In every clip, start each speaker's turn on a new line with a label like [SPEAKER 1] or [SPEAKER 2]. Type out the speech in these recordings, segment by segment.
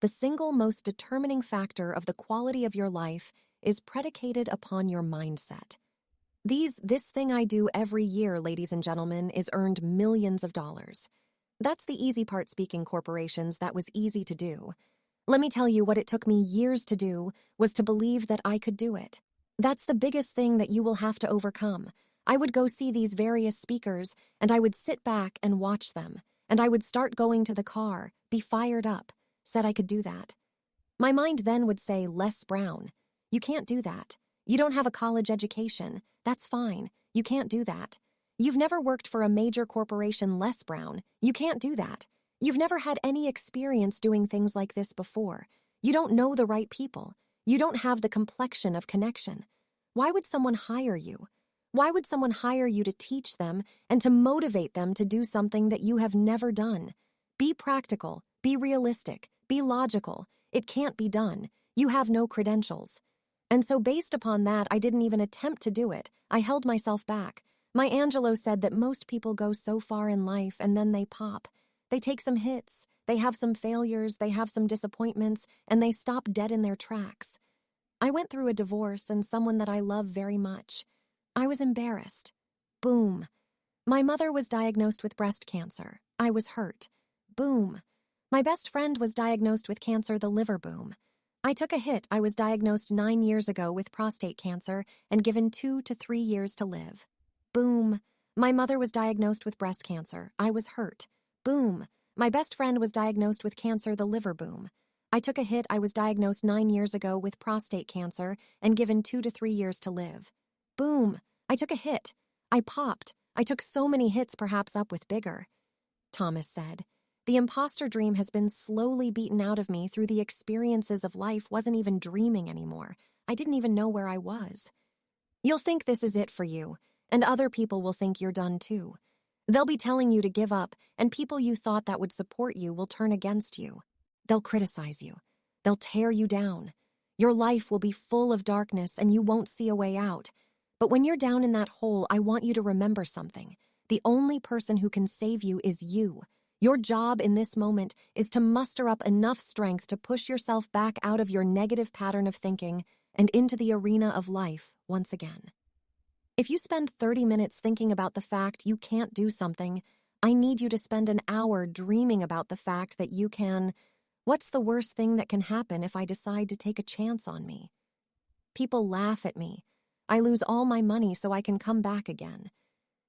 [SPEAKER 1] the single most determining factor of the quality of your life is predicated upon your mindset. This thing I do every year, ladies and gentlemen, is earned millions of dollars. That's the easy part, speaking corporations. That was easy to do. Let me tell you, what it took me years to do was to believe that I could do it. That's the biggest thing that you will have to overcome. I would go see these various speakers, and I would sit back and watch them, and I would start going to the car, be fired up, said I could do that. My mind then would say, Les Brown, you can't do that. You don't have a college education. That's fine. You can't do that. You've never worked for a major corporation, Les Brown. You can't do that. You've never had any experience doing things like this before. You don't know the right people. You don't have the complexion of connection. Why would someone hire you? Why would someone hire you to teach them and to motivate them to do something that you have never done? Be practical. Be realistic. Be logical. It can't be done. You have no credentials. And so based upon that, I didn't even attempt to do it. I held myself back. My Angelo said that most people go so far in life and then they pop. They take some hits, they have some failures, they have some disappointments, and they stop dead in their tracks. I went through a divorce and someone that I love very much. I was embarrassed. Boom. My mother was diagnosed with breast cancer. I was hurt. Boom. My best friend was diagnosed with cancer, the liver. Boom. I took a hit. I was diagnosed 9 years ago with prostate cancer and given 2 to 3 years to live. Boom. My mother was diagnosed with breast cancer. I was hurt. Boom. My best friend was diagnosed with cancer, the liver. Boom. I took a hit. I was diagnosed 9 years ago with prostate cancer and given 2 to 3 years to live. Boom. I took a hit. I popped. I took so many hits, perhaps up with bigger. Thomas said, the imposter dream has been slowly beaten out of me through the experiences of life. Wasn't even dreaming anymore. I didn't even know where I was. You'll think this is it for you, and other people will think you're done too. They'll be telling you to give up, and people you thought that would support you will turn against you. They'll criticize you. They'll tear you down. Your life will be full of darkness, and you won't see a way out. But when you're down in that hole, I want you to remember something. The only person who can save you is you. Your job in this moment is to muster up enough strength to push yourself back out of your negative pattern of thinking and into the arena of life once again. If you spend 30 minutes thinking about the fact you can't do something, I need you to spend an hour dreaming about the fact that you can. What's the worst thing that can happen if I decide to take a chance on me? People laugh at me. I lose all my money so I can come back again.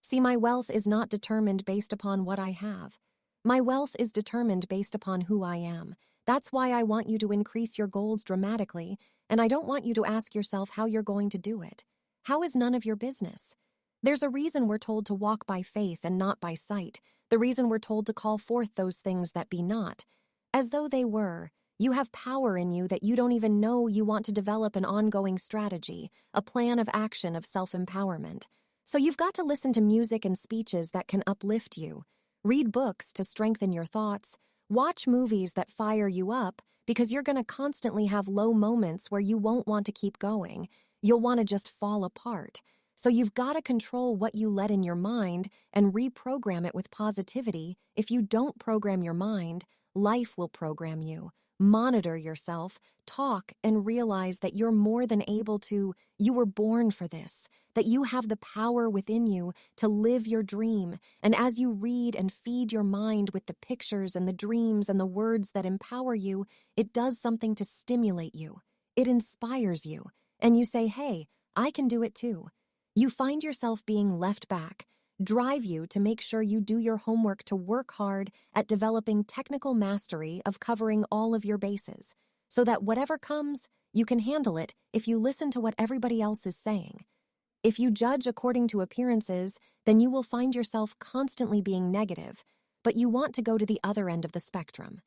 [SPEAKER 1] See, my wealth is not determined based upon what I have. My wealth is determined based upon who I am. That's why I want you to increase your goals dramatically, and I don't want you to ask yourself how you're going to do it. How is none of your business? There's a reason we're told to walk by faith and not by sight, the reason we're told to call forth those things that be not, as though they were. You have power in you that you don't even know. You want to develop an ongoing strategy, a plan of action of self-empowerment. So you've got to listen to music and speeches that can uplift you. Read books to strengthen your thoughts. Watch movies that fire you up, because you're going to constantly have low moments where you won't want to keep going. You'll want to just fall apart. So you've got to control what you let in your mind and reprogram it with positivity. If you don't program your mind, life will program you. Monitor yourself, talk, and realize that you're more than able to. You were born for this, that you have the power within you to live your dream. And as you read and feed your mind with the pictures and the dreams and the words that empower you, it does something to stimulate you. It inspires you. And you say, hey, I can do it too. You find yourself being left back, drive you to make sure you do your homework, to work hard at developing technical mastery of covering all of your bases, so that whatever comes, you can handle it if you listen to what everybody else is saying. If you judge according to appearances, then you will find yourself constantly being negative, but you want to go to the other end of the spectrum.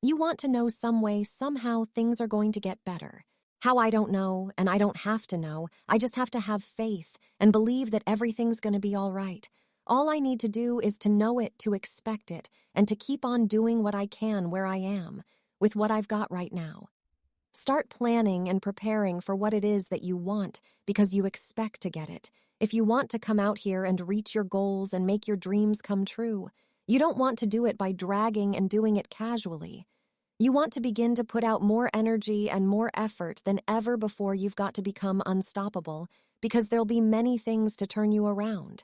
[SPEAKER 1] You want to know some way, somehow things are going to get better. How, I don't know, and I don't have to know. I just have to have faith and believe that everything's going to be all right. All I need to do is to know it, to expect it, and to keep on doing what I can where I am, with what I've got right now. Start planning and preparing for what it is that you want, because you expect to get it. If you want to come out here and reach your goals and make your dreams come true, you don't want to do it by dragging and doing it casually. You want to begin to put out more energy and more effort than ever before. You've got to become unstoppable because there'll be many things to turn you around.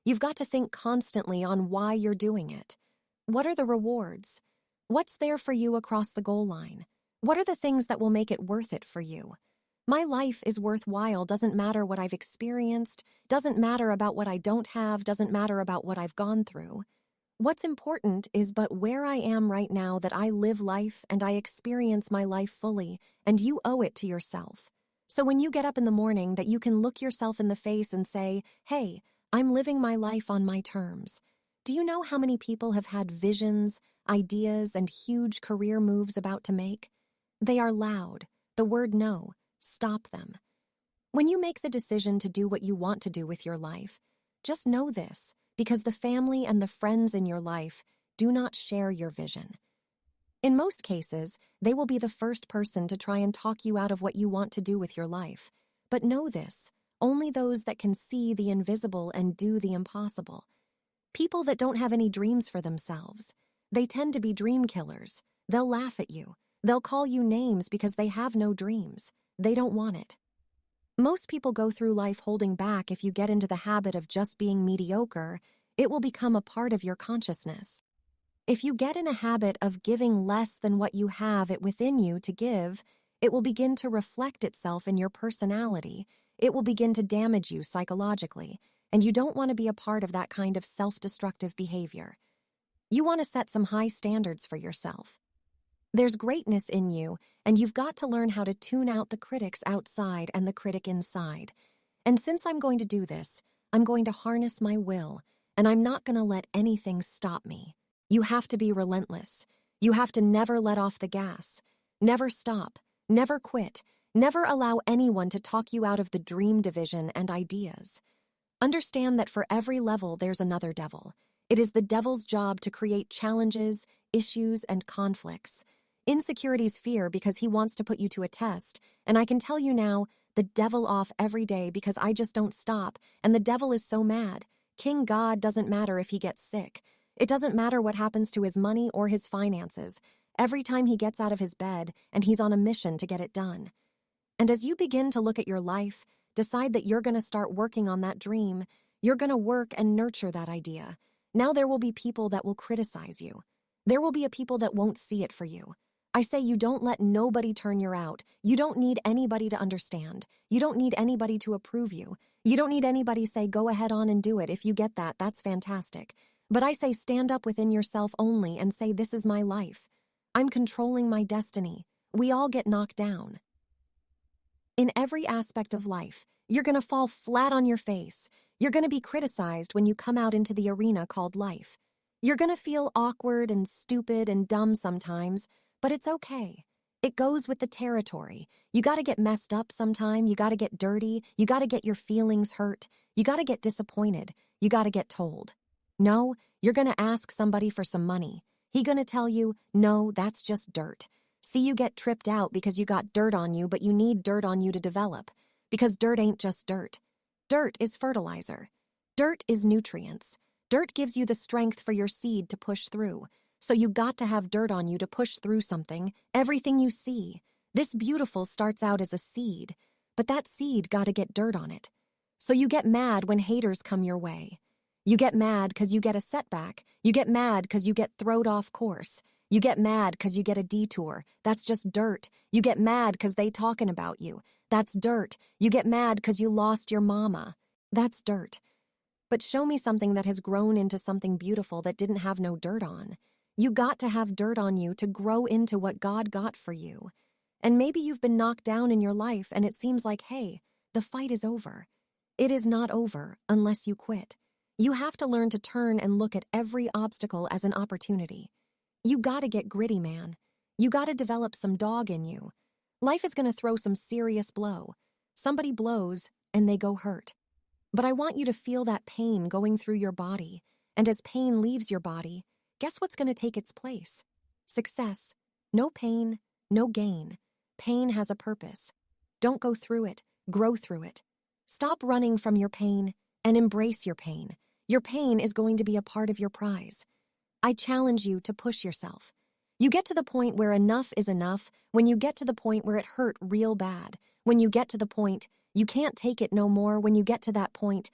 [SPEAKER 1] You've got to think constantly on why you're doing it. What are the rewards? What's there for you across the goal line? What are the things that will make it worth it for you? My life is worthwhile doesn't matter what I've experienced, doesn't matter about what I don't have, doesn't matter about what I've gone through. What's important is but where I am right now, that I live life and I experience my life fully, and you owe it to yourself. So when you get up in the morning, that you can look yourself in the face and say, hey, I'm living my life on my terms. Do you know how many people have had visions, ideas, and huge career moves about to make? They are loud. The word no. Stop them. When you make the decision to do what you want to do with your life, just know this, because the family and the friends in your life do not share your vision. In most cases, they will be the first person to try and talk you out of what you want to do with your life. But know this, only those that can see the invisible and do the impossible. People that don't have any dreams for themselves, they tend to be dream killers. They'll laugh at you. They'll call you names because they have no dreams. They don't want it. Most people go through life holding back. If you get into the habit of just being mediocre, it will become a part of your consciousness. If you get in a habit of giving less than what you have it within you to give, it will begin to reflect itself in your personality. It will begin to damage you psychologically, and you don't want to be a part of that kind of self-destructive behavior. You want to set some high standards for yourself. There's greatness in you, and you've got to learn how to tune out the critics outside and the critic inside. And since I'm going to do this, I'm going to harness my will, and I'm not going to let anything stop me. You have to be relentless. You have to never let off the gas. Never stop. Never quit. Never allow anyone to talk you out of the dream division and ideas. Understand that for every level, there's another devil. It is the devil's job to create challenges, issues, and conflicts. Insecurity's fear because he wants to put you to a test, and I can tell you now, the devil off every day because I just don't stop, and the devil is so mad. King God doesn't matter if he gets sick. It doesn't matter what happens to his money or his finances. Every time he gets out of his bed, and he's on a mission to get it done. And as you begin to look at your life, decide that you're going to start working on that dream. You're going to work and nurture that idea. Now there will be people that will criticize you. There will be a people that won't see it for you. I say you don't let nobody turn you out. You don't need anybody to understand. You don't need anybody to approve you. You don't need anybody say, go ahead on and do it. If you get that, that's fantastic. But I say stand up within yourself only and say, this is my life. I'm controlling my destiny. We all get knocked down. In every aspect of life, you're going to fall flat on your face. You're going to be criticized when you come out into the arena called life. You're going to feel awkward and stupid and dumb sometimes, but it's okay. It goes with the territory. You got to get messed up sometime. You got to get dirty. You got to get your feelings hurt. You got to get disappointed. You got to get told. No, you're going to ask somebody for some money. He going to tell you, no, that's just dirt. See you get tripped out because you got dirt on you, but you need dirt on you to develop. Because dirt ain't just dirt. Dirt is fertilizer. Dirt is nutrients. Dirt gives you the strength for your seed to push through. So you got to have dirt on you to push through something, everything you see. This beautiful starts out as a seed, but that seed got to get dirt on it. So you get mad when haters come your way. You get mad because you get a setback. You get mad because you get throwed off course. You get mad because you get a detour. That's just dirt. You get mad because they talking about you. That's dirt. You get mad because you lost your mama. That's dirt. But show me something that has grown into something beautiful that didn't have no dirt on. You got to have dirt on you to grow into what God got for you. And maybe you've been knocked down in your life and it seems like, hey, the fight is over. It is not over unless you quit. You have to learn to turn and look at every obstacle as an opportunity. You gotta get gritty, man. You gotta develop some dog in you. Life is gonna throw some serious blow. Somebody blows and they go hurt. But I want you to feel that pain going through your body. And as pain leaves your body, guess what's gonna take its place? Success. No pain, no gain. Pain has a purpose. Don't go through it, grow through it. Stop running from your pain and embrace your pain. Your pain is going to be a part of your prize. I challenge you to push yourself. You get to the point where enough is enough, when you get to the point where it hurt real bad, when you get to the point you can't take it no more, when you get to that point,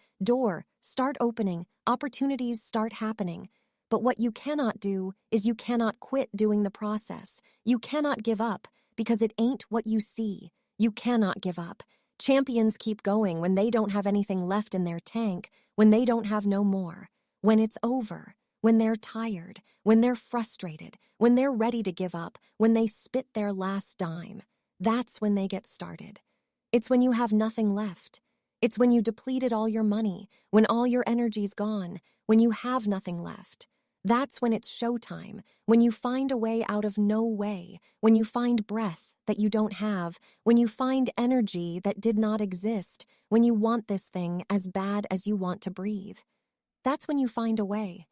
[SPEAKER 1] start opening, opportunities start happening. But what you cannot do is you cannot quit doing the process. You cannot give up because it ain't what you see. You cannot give up. Champions keep going when they don't have anything left in their tank, when they don't have no more, when it's over, when they're tired, when they're frustrated, when they're ready to give up, when they spit their last dime. That's when they get started. It's when you have nothing left. It's when you depleted all your money, when all your energy's gone, when you have nothing left. That's when it's showtime, when you find a way out of no way, when you find breath that you don't have, when you find energy that did not exist, when you want this thing as bad as you want to breathe. That's when you find a way.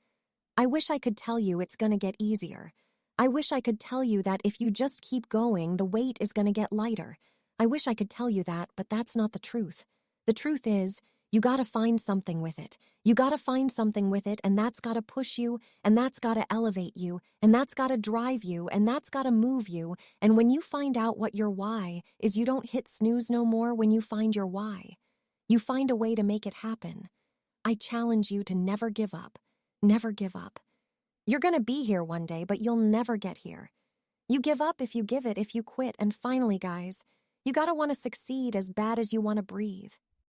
[SPEAKER 1] I wish I could tell you it's gonna get easier. I wish I could tell you that if you just keep going, the weight is gonna get lighter. I wish I could tell you that, but that's not the truth. The truth is, you gotta find something with it. You gotta find something with it, and that's gotta push you, and that's gotta elevate you, and that's gotta drive you, and that's gotta move you. And when you find out what your why is, you don't hit snooze no more when you find your why. You find a way to make it happen. I challenge you to never give up. Never give up. You're gonna be here one day, but you'll never get here. You give up if you give it, if you quit, and finally, guys, you gotta wanna succeed as bad as you wanna breathe.